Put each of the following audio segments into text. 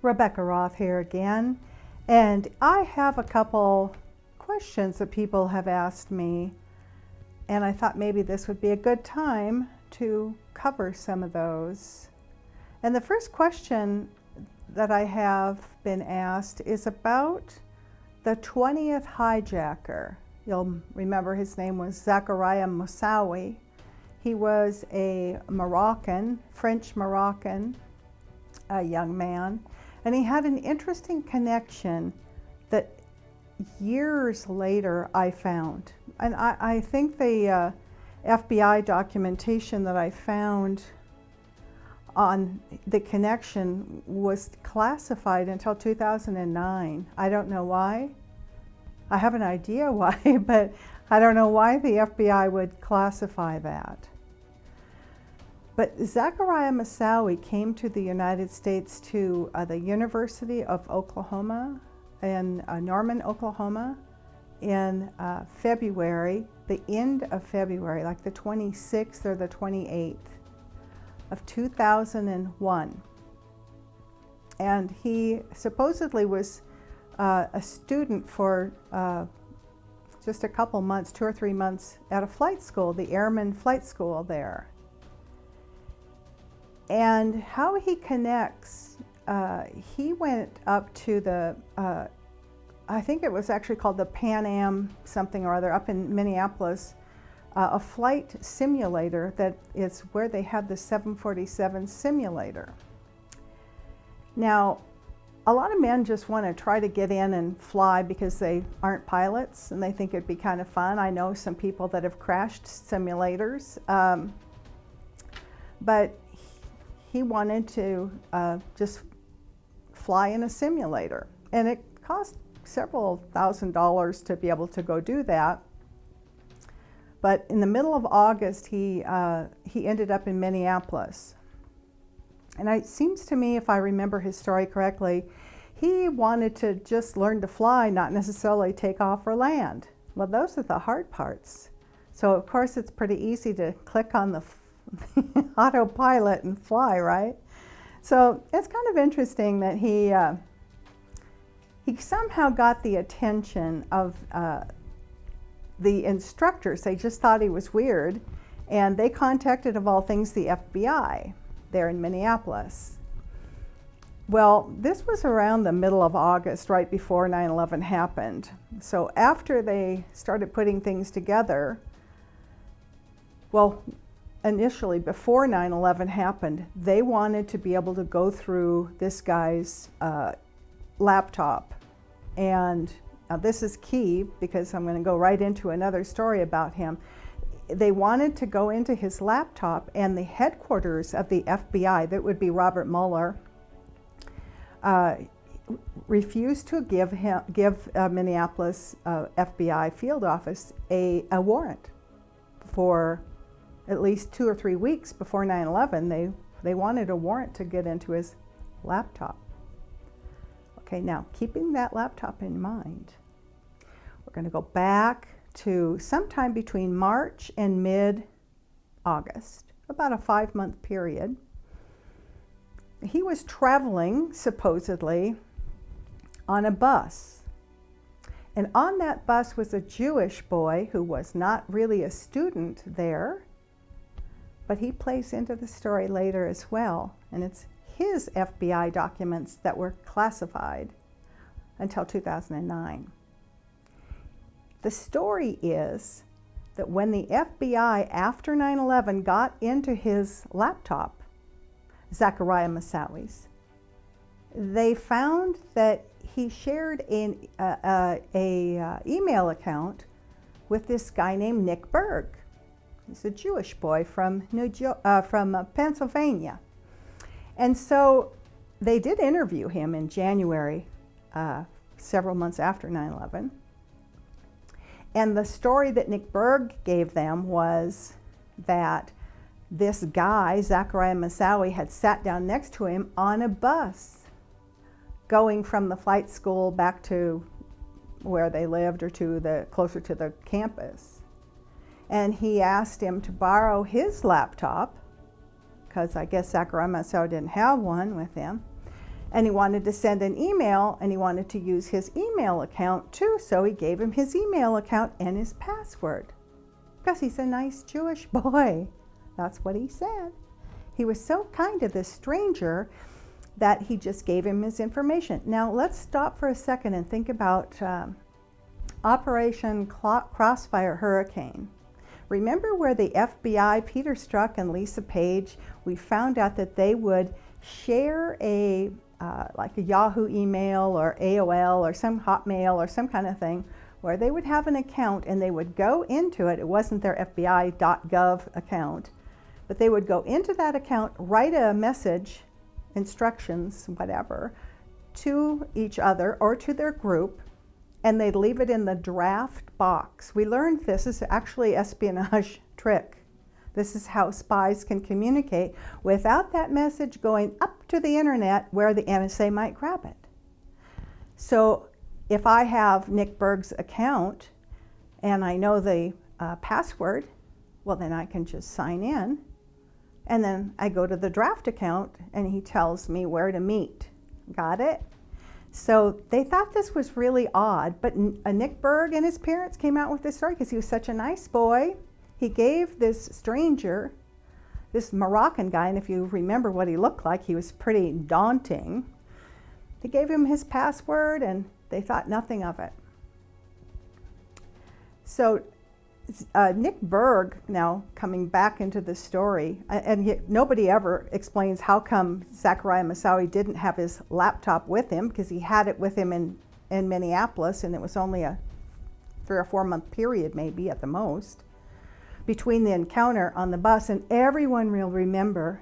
Rebekah Roth here again, and I have a couple questions that people have asked me, and I thought maybe this would be a good time to cover some of those. And the first question that I have been asked is about the 20th hijacker. You'll remember his name was Zachariah Moussaoui. He was a Moroccan, French-Moroccan young man, and he had an interesting connection that years later I found. And I think the FBI documentation that I found on the connection was classified until 2009. I don't know why. I have an idea why, but I don't know why the FBI would classify that. But Zachariah Moussaoui came to the United States to the University of Oklahoma in Norman, Oklahoma in February, the end of February, like the 26th or the 28th of 2001. And he supposedly was a student for just a couple months, 2 or 3 months at a flight school, the Airman Flight School there. And how he connects, he went up to the, I think it was actually called the Pan Am something or other up in Minneapolis, a flight simulator that is where they have the 747 simulator. Now, a lot of men just want to try to get in and fly because they aren't pilots and they think it'd be kind of fun. I know some people that have crashed simulators, but he wanted to just fly in a simulator, and it cost several $1,000s to be able to go do that. But in the middle of August, he ended up in Minneapolis. And it seems to me, if I remember his story correctly, he wanted to just learn to fly, not necessarily take off or land. Well, those are the hard parts. So of course it's pretty easy to click on the autopilot and fly, right? So it's kind of interesting that he somehow got the attention of the instructors. They just thought he was weird, and they contacted, of all things, the FBI there in Minneapolis. Well, this was around the middle of August, right before 9/11 happened. So after they started putting things together, well, initially, before 9/11 happened, they wanted to be able to go through this guy's laptop. And this is key because I'm going to go right into another story about him. They wanted to go into his laptop, and the headquarters of the FBI, that would be Robert Mueller, refused to give Minneapolis FBI field office a warrant for at least 2 or 3 weeks before 9/11. They wanted a warrant to get into his laptop. Okay, now keeping that laptop in mind, we're going to go back to sometime between March and mid-August, about a 5-month period. He was traveling, supposedly, on a bus. And on that bus was a Jewish boy who was not really a student there, but he plays into the story later as well. And it's his FBI documents that were classified until 2009. The story is that when the FBI, after 9/11, got into his laptop, Zachariah Moussaoui's, they found that he shared an email account with this guy named Nick Berg. He's a Jewish boy from Pennsylvania. And so they did interview him in January, several months after 9/11. And the story that Nick Berg gave them was that this guy, Zachariah Moussaoui, had sat down next to him on a bus going from the flight school back to where they lived or to closer to the campus. And he asked him to borrow his laptop because I guess Zachariah Moussaoui didn't have one with him. And he wanted to send an email, and he wanted to use his email account too, so he gave him his email account and his password. Because he's a nice Jewish boy. That's what he said. He was so kind to this stranger that he just gave him his information. Now let's stop for a second and think about Operation Crossfire Hurricane. Remember where the FBI, Peter Strzok and Lisa Page, we found out that they would share like a Yahoo email or AOL or some Hotmail or some kind of thing, where they would have an account and they would go into it. It wasn't their FBI.gov account, but they would go into that account, write a message, instructions, whatever, to each other or to their group, and they'd leave it in the draft box. We learned this is actually espionage trick. This is how spies can communicate without that message going up to the internet where the NSA might grab it. So if I have Nick Berg's account and I know the password, well, then I can just sign in, and then I go to the draft account and he tells me where to meet. Got it? So they thought this was really odd, but Nick Berg and his parents came out with this story because he was such a nice boy. He gave this stranger, this Moroccan guy, and if you remember what he looked like, he was pretty daunting. He gave him his password and they thought nothing of it. So Nick Berg, now coming back into the story, and nobody ever explains how come Zachariah Moussaoui didn't have his laptop with him, because he had it with him in Minneapolis, and it was only a 3 or 4 month period, maybe at the most, between the encounter on the bus. And everyone will remember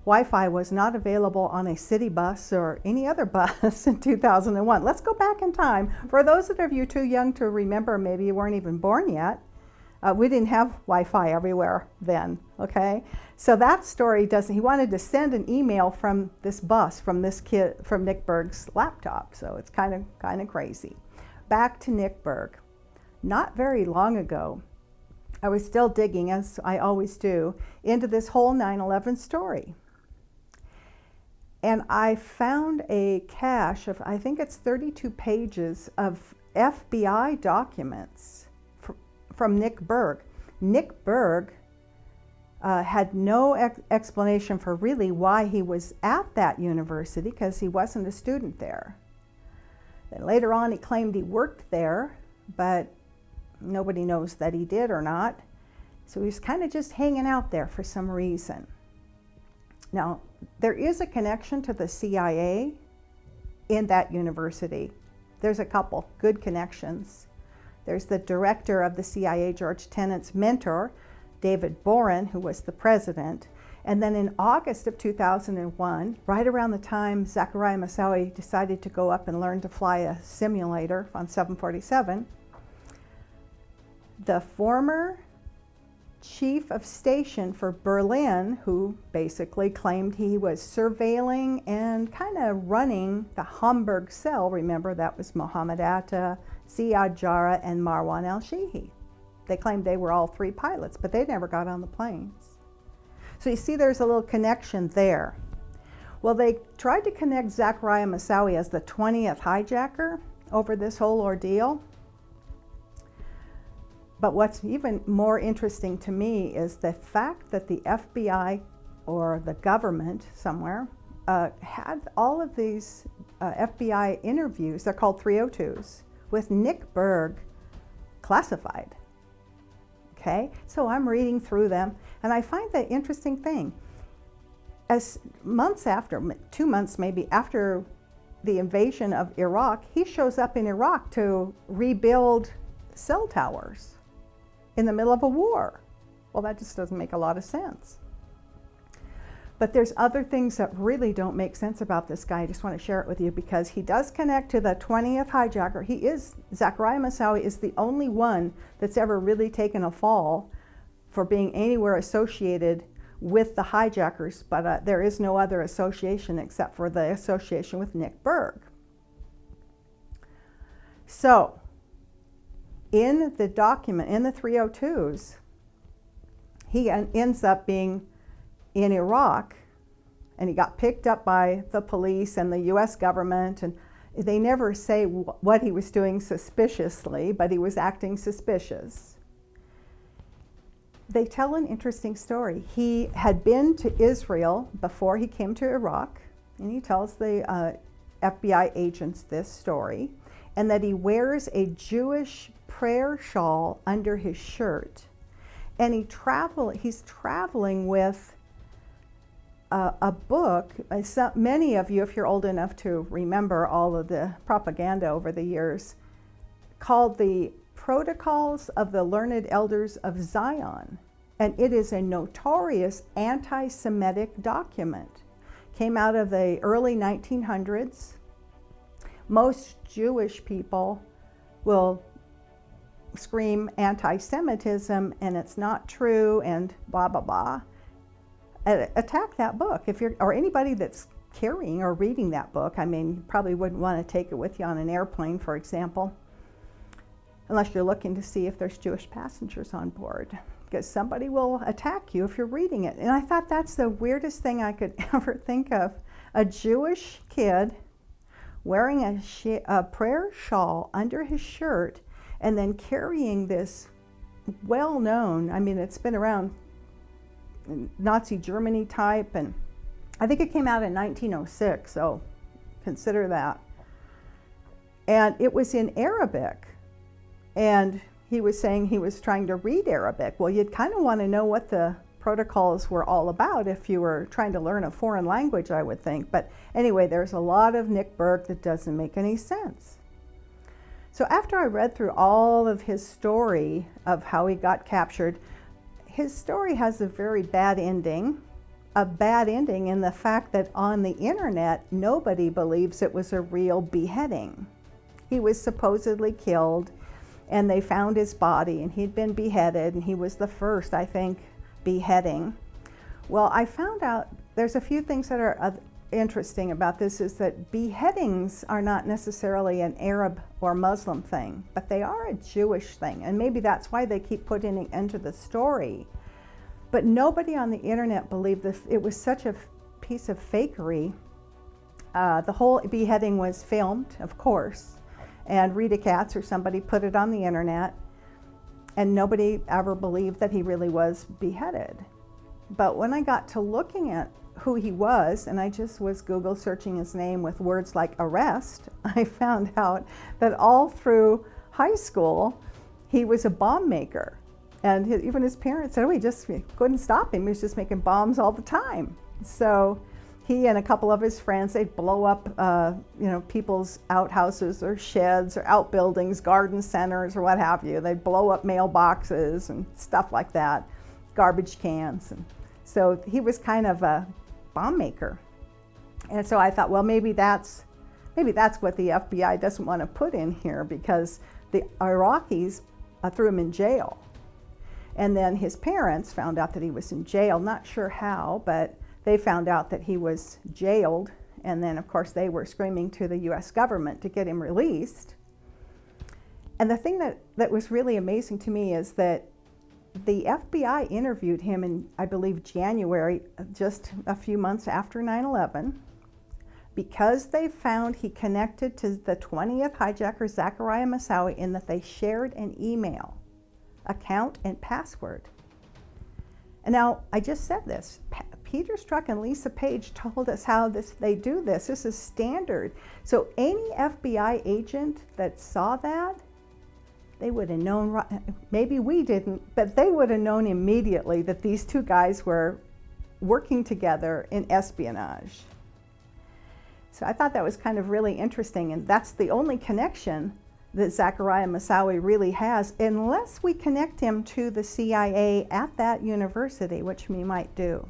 Wi-Fi was not available on a city bus or any other bus in 2001. Let's go back in time. For those of you too young to remember, maybe you weren't even born yet, we didn't have Wi-Fi everywhere then, okay? So that story doesn't, he wanted to send an email from this bus, from this kid, from Nick Berg's laptop. So it's kind of crazy. Back to Nick Berg. Not very long ago, I was still digging, as I always do, into this whole 9/11 story. And I found a cache of, I think it's 32 pages of FBI documents from Nick Berg. Nick Berg had no explanation for really why he was at that university, because he wasn't a student there. Then later on he claimed he worked there, but nobody knows that he did or not. So he was kind of just hanging out there for some reason. Now, there is a connection to the CIA in that university. There's a couple good connections. There's the director of the CIA, George Tenet's mentor, David Boren, who was the president. And then in August of 2001, right around the time Zachariah Moussaoui decided to go up and learn to fly a simulator on 747, the former chief of station for Berlin, who basically claimed he was surveilling and kind of running the Hamburg cell, remember that was Mohammed Atta, Ziad Jarrah, and Marwan al-Shihi. They claimed they were all 3 pilots, but they never got on the planes. So you see there's a little connection there. Well, they tried to connect Zachariah Moussaoui as the 20th hijacker over this whole ordeal. But what's even more interesting to me is the fact that the FBI or the government somewhere had all of these FBI interviews, they're called 302s, with Nick Berg classified. Okay, so I'm reading through them, and I find the interesting thing. As months after, 2 months maybe after the invasion of Iraq, he shows up in Iraq to rebuild cell towers in the middle of a war. Well, that just doesn't make a lot of sense. But there's other things that really don't make sense about this guy. I just want to share it with you because he does connect to the 20th hijacker. Zachariah Moussaoui is the only one that's ever really taken a fall for being anywhere associated with the hijackers, but there is no other association except for the association with Nick Berg. So, in the document, in the 302s, he ends up being in Iraq and he got picked up by the police and the US government, and they never say what he was doing suspiciously, but he was acting suspicious. They tell an interesting story. He had been to Israel before he came to Iraq, and he tells the FBI agents this story, and that he wears a Jewish prayer shawl under his shirt. And he's traveling with a book. Many of you, if you're old enough to remember all of the propaganda over the years, called the Protocols of the Learned Elders of Zion. And it is a notorious anti-Semitic document. Came out of the early 1900s. Most Jewish people will scream anti-Semitism and it's not true and blah, blah, blah. Attack that book. Or anybody that's carrying or reading that book, I mean, you probably wouldn't want to take it with you on an airplane, for example, unless you're looking to see if there's Jewish passengers on board, because somebody will attack you if you're reading it. And I thought that's the weirdest thing I could ever think of. A Jewish kid wearing a prayer shawl under his shirt and then carrying this well-known, I mean, it's been around, Nazi Germany type, and I think it came out in 1906, so consider that. And it was in Arabic, and he was saying he was trying to read Arabic. Well, you'd kind of want to know what the protocols were all about if you were trying to learn a foreign language, I would think. But anyway, there's a lot of Nick Berg that doesn't make any sense. So after I read through all of his story of how he got captured, his story has a very bad ending. A bad ending in the fact that on the internet, nobody believes it was a real beheading. He was supposedly killed, and they found his body, and he'd been beheaded, and he was the first, I think, beheading. Well, I found out there's a few things that are interesting about this, is that beheadings are not necessarily an Arab or Muslim thing, but they are a Jewish thing, and maybe that's why they keep putting it into the story. But nobody on the internet believed this. It was such a piece of fakery. The whole beheading was filmed, of course, and Rita Katz or somebody put it on the internet, and nobody ever believed that he really was beheaded. But when I got to looking at who he was, and I just was Google searching his name with words like arrest, I found out that all through high school, he was a bomb maker. And even his parents said, we couldn't stop him. He was just making bombs all the time. So he and a couple of his friends, they'd blow up people's outhouses or sheds or outbuildings, garden centers or what have you. They'd blow up mailboxes and stuff like that, garbage cans. And so he was kind of a bomb maker. And so I thought, well, maybe that's what the FBI doesn't want to put in here, because the Iraqis threw him in jail. And then his parents found out that he was in jail, not sure how, but they found out that he was jailed. And then, of course, they were screaming to the US government to get him released. And the thing that was really amazing to me is that the FBI interviewed him in, I believe, January, just a few months after 9/11, because they found he connected to the 20th hijacker, Zachariah Moussaoui, in that they shared an email account and password. And now, I just said this. Peter Strzok and Lisa Page told us how they do this. This is standard. So any FBI agent that saw that, they would have known, maybe we didn't, but they would have known immediately that these two guys were working together in espionage. So I thought that was kind of really interesting, and that's the only connection that Zachariah Moussaoui really has, unless we connect him to the CIA at that university, which we might do.